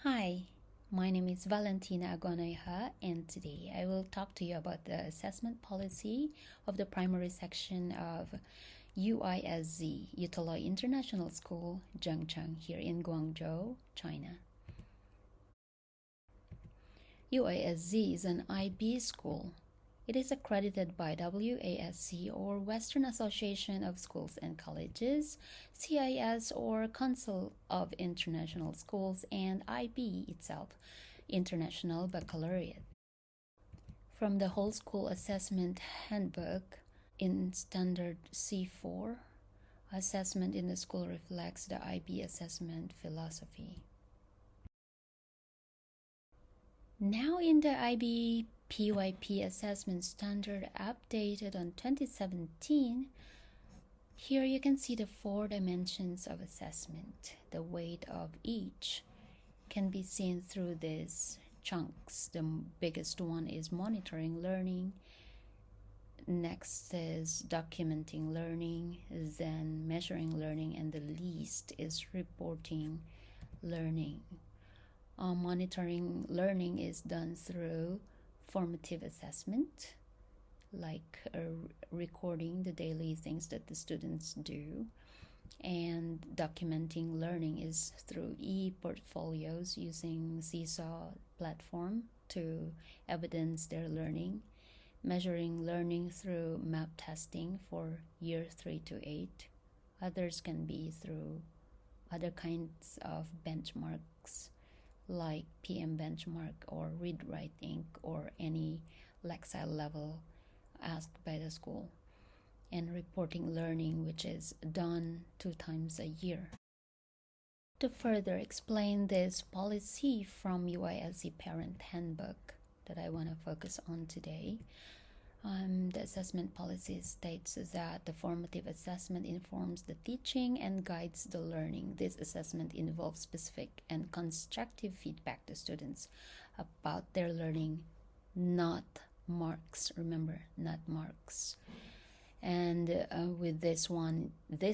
Hi, my name is Valentina Aguanayha, and today I will talk to you about the assessment policy of the primary section of UISZ, Utaloy International School, Zhengcheng, here in Guangzhou, China. UISZ is an IB school. It is accredited by WASC or Western Association of Schools and Colleges, CIS or Council of International Schools, and IB itself, International Baccalaureate. From the Whole School Assessment Handbook in Standard C4, assessment in the school reflects the IB assessment philosophy. Now in the IB PYP assessment standard updated on 2017, here you can see the 4 dimensions of assessment. The weight of each can be seen through these chunks. The biggest one is monitoring learning. Next is documenting learning, then measuring learning, and the least is reporting learning. Monitoring learning is done through formative assessment, like recording the daily things that the students do, and documenting learning is through e-portfolios using Seesaw platform to evidence their learning. Measuring learning through map testing for year 3 to 8. Others can be through other kinds of benchmarks like PM benchmark or read-write ink or any Lexile level asked by the school, and reporting learning, which is done 2 times a year. To further explain this policy from UISZ Parent Handbook that I want to focus on today, the assessment policy states that the formative assessment informs the teaching and guides the learning. This assessment involves specific and constructive feedback to students about their learning, not marks. Remember, not marks. And with this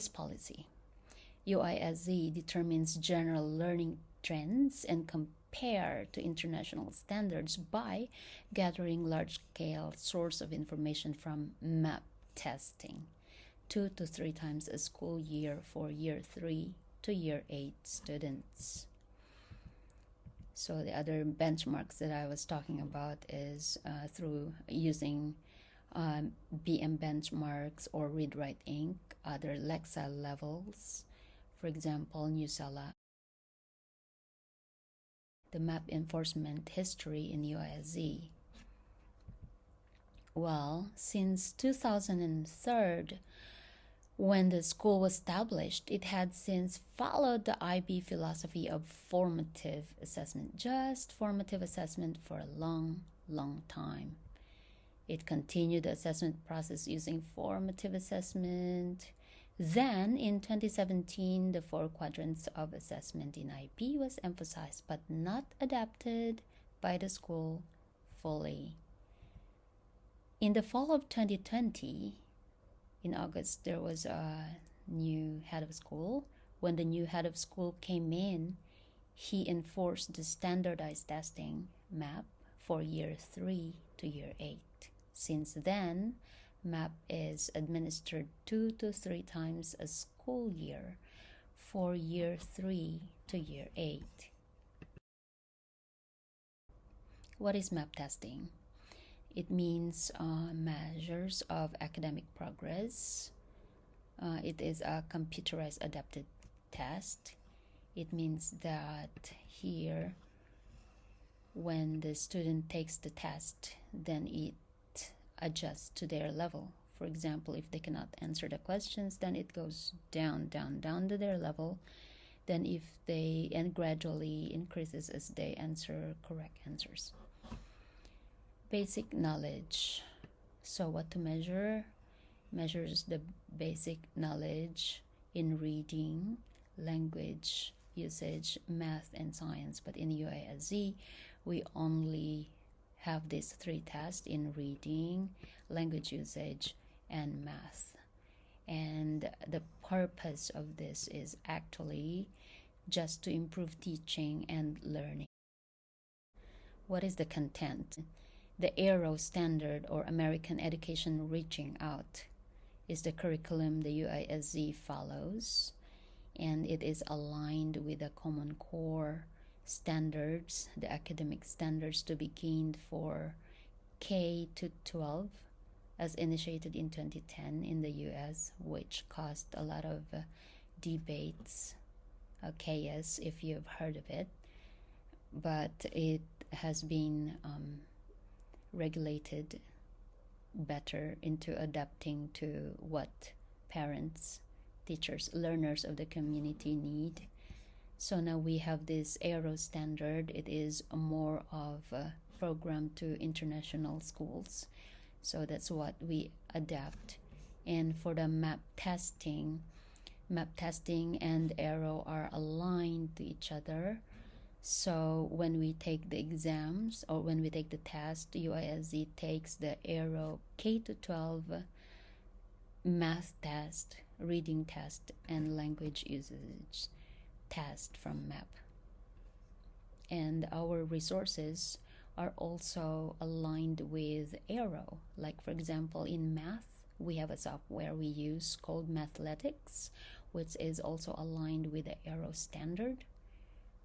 policy, UISZ determines general learning trends and compare to international standards by gathering large-scale source of information from map testing 2 to 3 times a school year for year 3 to year 8 students. So the other benchmarks that I was talking about is through using BM benchmarks or read-write ink, other Lexile levels, for example, Newsela. The map enforcement history in UISZ. Well, since 2003, when the school was established, it had since followed the IB philosophy of formative assessment, just formative assessment for a long, long time. It continued the assessment process using formative assessment. Then, in 2017, the 4 quadrants of assessment in IB was emphasized but not adapted by the school fully. In the fall of 2020, in August, there was a new head of school. When the new head of school came in, he enforced the standardized testing map for year 3 to year 8. Since then, MAP is administered 2 to 3 times a school year for year 3 to year 8. What is MAP testing? It means measures of academic progress. It is a computerized adapted test. It means that here, when the student takes the test, then it adjusts to their level. For example, if they cannot answer the questions, then it goes down to their level. Then and gradually increases as they answer correct answers. Basic knowledge. So what to measure? Measures the basic knowledge in reading, language usage, math, and science. But in UISZ, we only have these 3 tests in reading, language usage, and math. And the purpose of this is actually just to improve teaching and learning. What is the content? The AERO standard, or American Education Reaching Out, is the curriculum the UISZ follows, and it is aligned with the Common Core standards, the academic standards to be gained for K to 12, as initiated in 2010 in the US, which caused a lot of debates, chaos, if you've heard of it. But it has been regulated better into adapting to what parents, teachers, learners of the community need. So now we have this AERO standard. It is more of a program to international schools. So that's what we adapt. And for the map testing and AERO are aligned to each other. So when we take the exams or when we take the test, UISZ takes the AERO K to 12 math test, reading test, and language usage test from MAP. And our resources are also aligned with AERO. Like, for example, in math, we have a software we use called Mathletics, which is also aligned with the AERO standard.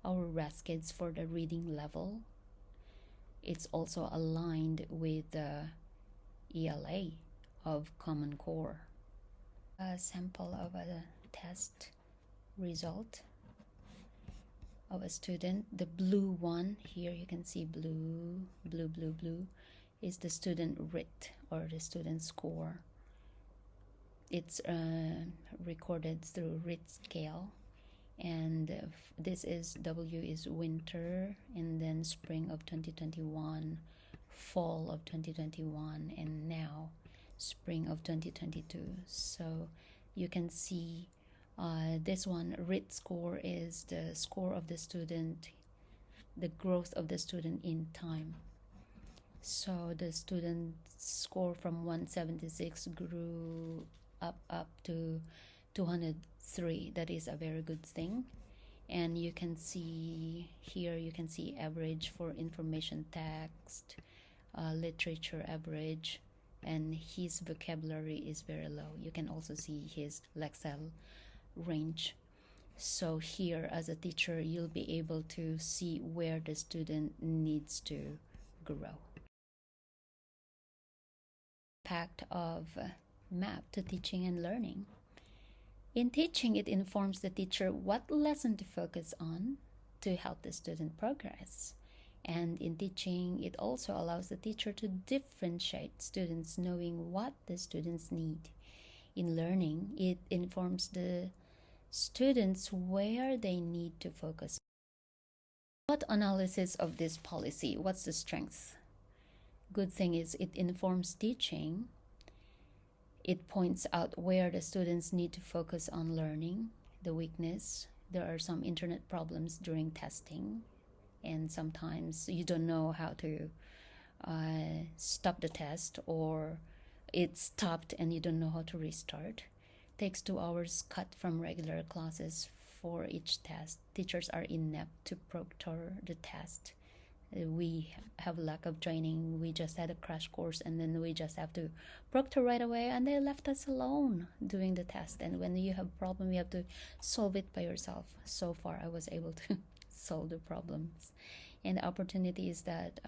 Our Raskits for the reading level, it's also aligned with the ELA of Common Core. A sample of a test result of a student. The blue one here, you can see blue is the student RIT, or the student score. It's recorded through RIT scale, and this is W is winter, and then spring of 2021, fall of 2021, and now spring of 2022. So you can see this one, RIT score, is the score of the student, the growth of the student in time. So the student score from 176 grew up to 203. That is a very good thing. And you can see here, you can see average for information text, literature average, and his vocabulary is very low. You can also see his Lexile range. So here, as a teacher, you'll be able to see where the student needs to grow. Impact of MAP to teaching and learning. In teaching, it informs the teacher what lesson to focus on to help the student progress. And in teaching, it also allows the teacher to differentiate students, knowing what the students need. In learning, it informs the students where they need to focus. What analysis of this policy? What's the strength? Good thing is it informs teaching. It points out where the students need to focus on learning. The weakness, there are some internet problems during testing, and sometimes you don't know how to stop the test, or it stopped and you don't know how to restart. Takes 2 hours cut from regular classes for each test. Teachers are inept to proctor the test. We have lack of training. We just had a crash course, and then we just have to proctor right away, and they left us alone doing the test. And when you have a problem, you have to solve it by yourself. So far, I was able to solve the problems. And the opportunity is that,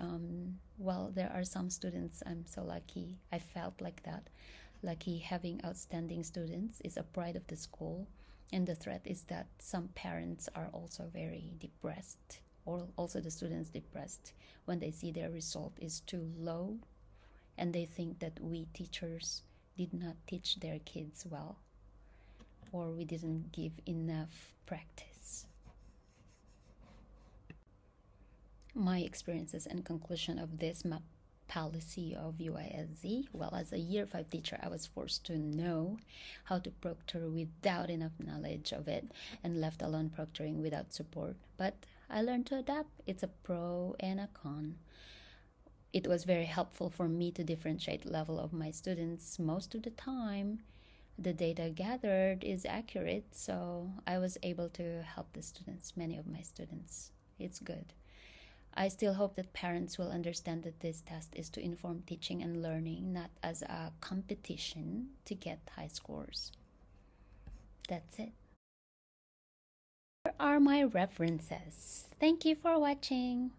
well, there are some students, I'm so lucky. I felt like that. Lucky having outstanding students is a pride of the school. And the threat is that some parents are also very depressed, or also the students depressed when they see their result is too low, and they think that we teachers did not teach their kids well, or we didn't give enough practice. My experiences and conclusion of this MAP policy of UISZ. Well, as a year 5 teacher, I was forced to know how to proctor without enough knowledge of it, and left alone proctoring without support. But I learned to adapt. It's a pro and a con. It was very helpful for me to differentiate level of my students most of the time. the data gathered is accurate, so I was able to help the students, many of my students. It's good. I still hope that parents will understand that this test is to inform teaching and learning, not as a competition to get high scores. That's it. Here are my references. Thank you for watching.